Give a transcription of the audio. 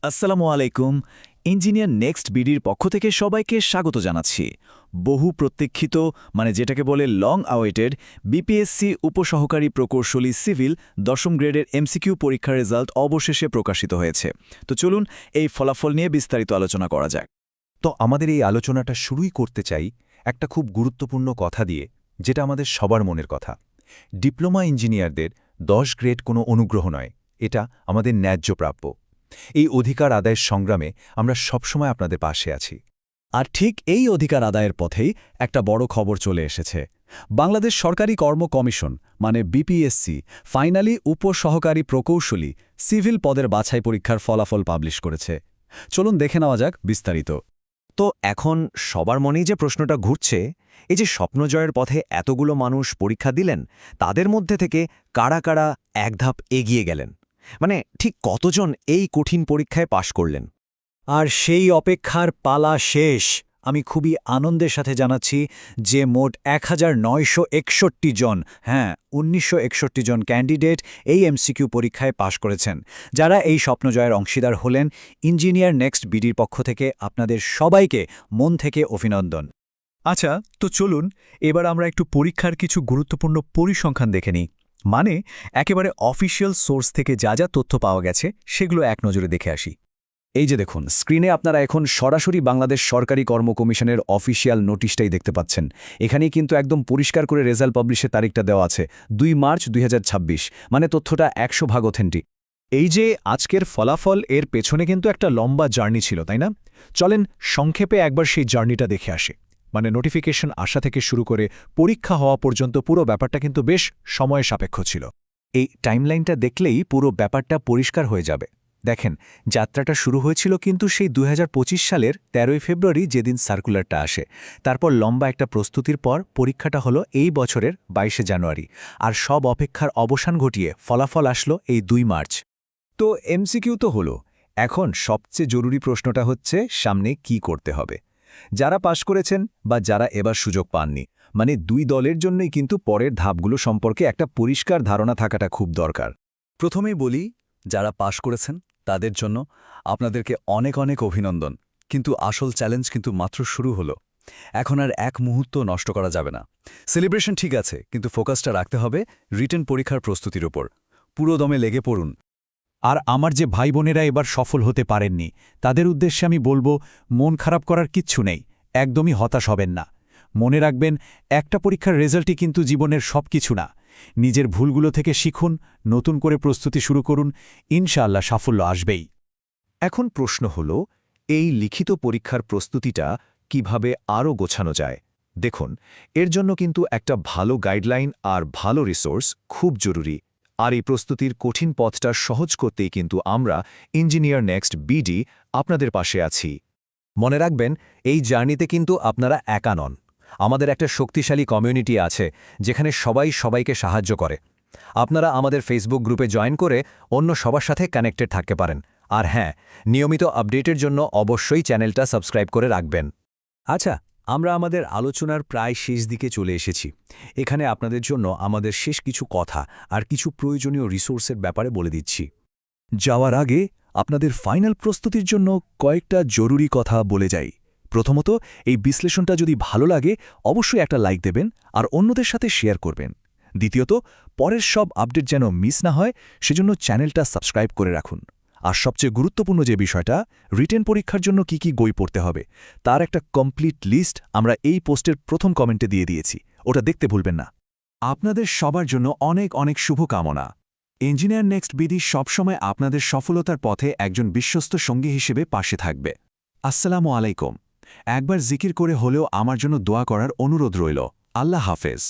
আসসালামু আলাইকুম। Engineer next বিডির পক্ষ থেকে সবাইকে স্বাগত জানাচ্ছি। বহু প্রতীক্ষিত যেটাকে বলে লং আওয়েটেড বিপিএসসি উপসহকারী প্রকৌশলী সিভিল ১০ম গ্রেডের এমসিকিউ পরীক্ষার রেজাল্ট অবশেষে প্রকাশিত হয়েছে। তো চলুন এই ফলাফল নিয়ে বিস্তারিত আলোচনা করা যাক। তো আমাদের এই আলোচনাটা শুরুই করতে চাই একটা খুব গুরুত্বপূর্ণ কথা দিয়ে, যেটা আমাদের সবার মনের কথা। ডিপ্লোমা ইঞ্জিনিয়ারদের ১০ গ্রেড কোনো অনুগ্রহ নয়, এটা আমাদের ন্যায্য প্রাপ্য। এই অধিকার আদায়ের সংগ্রামে আমরা সবসময় আপনাদের পাশে আছি। আর ঠিক এই অধিকার আদায়ের পথেই একটা বড় খবর চলে এসেছে। বাংলাদেশ সরকারি কর্ম কমিশন বিপিএসসি ফাইনালি উপসহকারী প্রকৌশলী সিভিল পদের বাছাই পরীক্ষার ফলাফল পাবলিশ করেছে। চলুন দেখে নেওয়া যাক বিস্তারিত। তো এখন সবার মনেই যে প্রশ্নটা ঘুরছে, এই যে স্বপ্নজয়ের পথে এতগুলো মানুষ পরীক্ষা দিলেন, তাদের মধ্যে থেকে কারা কারা এক ধাপ এগিয়ে গেলেন? ঠিক কতজন এই কঠিন পরীক্ষায় পাশ করলেন? আর সেই অপেক্ষার পালা শেষ। আমি খুবই আনন্দের সাথে জানাচ্ছি যে মোট ১৯৬১ জন, ১৯৬১ জন ক্যান্ডিডেট এই এমসিকিউ পরীক্ষায় পাশ করেছেন, যারা এই স্বপ্নজয়ের অংশীদার হলেন। ইঞ্জিনিয়ার নেক্সট বিডির পক্ষ থেকে আপনাদের সবাইকে মন থেকে অভিনন্দন। আচ্ছা, তো চলুন এবার আমরা একটু পরীক্ষার কিছু গুরুত্বপূর্ণ পরিসংখ্যান দেখে নিই। একেবারে অফিসিয়াল সোর্স থেকে যা যা তথ্য পাওয়া গেছে সেগুলো এক নজরে দেখে আসি। এই যে দেখুন, স্ক্রিনে আপনারা এখন সরাসরি বাংলাদেশ সরকারি কর্ম কমিশনের অফিসিয়াল নোটিশটাই দেখতে পাচ্ছেন। এখানেই কিন্তু একদম পরিষ্কার করে রেজাল্ট পাবলিশের তারিখটা দেওয়া আছে, ২ মার্চ ২০২৬। তথ্যটা ১০০% অথেন্টিক। এই যে আজকের ফলাফল, এর পেছনে কিন্তু একটা লম্বা জার্নি ছিল, তাই না? চলেন সংক্ষেপে একবার সেই জার্নিটা দেখে আসি। নোটিফিকেশন আসা থেকে শুরু করে পরীক্ষা হওয়া পর্যন্ত পুরো ব্যাপারটা কিন্তু বেশ সময় সাপেক্ষ ছিল। এই টাইমলাইনটা দেখলেই পুরো ব্যাপারটা পরিষ্কার হয়ে যাবে। দেখেন, যাত্রাটা শুরু হয়েছিল কিন্তু সেই ২০২৫ সালের ১৩ই ফেব্রুয়ারি, যেদিন সার্কুলারটা আসে। তারপর লম্বা একটা প্রস্তুতির পর পরীক্ষাটা হলো এই বছরের ২২শে জানুয়ারি। আর সব অপেক্ষার অবসান ঘটিয়ে ফলাফল আসলো এই ২ মার্চ। তো এমসিকিউ তো হলো, এখন সবচেয়ে জরুরি প্রশ্নটা হচ্ছে সামনে কি করতে হবে। যারা পাশ করেছেন বা যারা এবার সুযোগ পাননি, দুই দলের জন্যই কিন্তু পরের ধাপগুলো সম্পর্কে একটা পরিষ্কার ধারণা থাকাটা খুব দরকার। প্রথমেই বলি, যারা পাশ করেছেন তাদের জন্য আপনাদেরকে অনেক অনেক অভিনন্দন। কিন্তু আসল চ্যালেঞ্জ কিন্তু মাত্র শুরু হলো। এখন আর এক মুহূর্ত নষ্ট করা যাবে না। সেলিব্রেশন ঠিক আছে, কিন্তু ফোকাসটা রাখতে হবে রিটেন পরীক্ষার প্রস্তুতির ওপর। পুরো দমে লেগে পড়ুন। আর আমার যে ভাই বোনেরা এবার সফল হতে পারেননি, তাদের উদ্দেশ্যে আমি বলবো, মন খারাপ করার কিচ্ছু নেই, একদমই হতাশ হবেন না। মনে রাখবেন, একটা পরীক্ষার রেজাল্টই কিন্তু জীবনের সব কিছু না। নিজের ভুলগুলো থেকে শিখুন, নতুন করে প্রস্তুতি শুরু করুন, ইনশাআল্লাহ সাফল্য আসবেই। এখন প্রশ্ন হল, এই লিখিত পরীক্ষার প্রস্তুতিটা কিভাবে আরও গোছানো যায়? দেখুন, এর জন্য কিন্তু একটা ভালো গাইডলাইন আর ভালো রিসোর্স খুব জরুরি। আর এই প্রস্তুতির কঠিন পথটা সহজ করতেই কিন্তু আমরা ইঞ্জিনিয়ার নেক্সট বিডি আপনাদের পাশে আছি। মনে রাখবেন, এই জার্নিতে কিন্তু আপনারা একা নন। আমাদের একটা শক্তিশালী কমিউনিটি আছে, যেখানে সবাই সবাইকে সাহায্য করে। আপনারা আমাদের ফেসবুক গ্রুপে জয়েন করে অন্য সবার সাথে কানেক্টেড থাকতে পারেন। আর নিয়মিত আপডেটের জন্য অবশ্যই চ্যানেলটা সাবস্ক্রাইব করে রাখবেন। আচ্ছা, আমরা আমাদের আলোচনার প্রায় শেষ দিকে চলে এসেছি। এখানে আপনাদের জন্য আমাদের শেষ কিছু কথা আর কিছু প্রয়োজনীয় রিসোর্সের ব্যাপারে বলে দিচ্ছি। যাওয়ার আগে আপনাদের ফাইনাল প্রস্তুতির জন্য কয়েকটা জরুরি কথা বলে যাই। প্রথমত, এই বিশ্লেষণটা যদি ভালো লাগে অবশ্যই একটা লাইক দেবেন আর অন্যদের সাথে শেয়ার করবেন। দ্বিতীয়ত, পরের সব আপডেট যেন মিস না হয়, সেজন্য চ্যানেলটা সাবস্ক্রাইব করে রাখুন। আর সবচেয়ে গুরুত্বপূর্ণ যে বিষয়টা, রিটেন পরীক্ষার জন্য কি কি বই পড়তে হবে তার একটা কমপ্লিট লিস্ট আমরা এই পোস্টের প্রথম কমেন্টে দিয়ে দিয়েছি, ওটা দেখতে ভুলবেন না। আপনাদের সবার জন্য অনেক অনেক শুভকামনা। ইঞ্জিনিয়ার নেক্সট বিডি সবসময় আপনাদের সফলতার পথে একজন বিশ্বস্ত সঙ্গী হিসেবে পাশে থাকবে। আসসালামু আলাইকুম। একবার জিকির করে হলেও আমার জন্য দোয়া করার অনুরোধ রইল। আল্লাহ হাফেজ।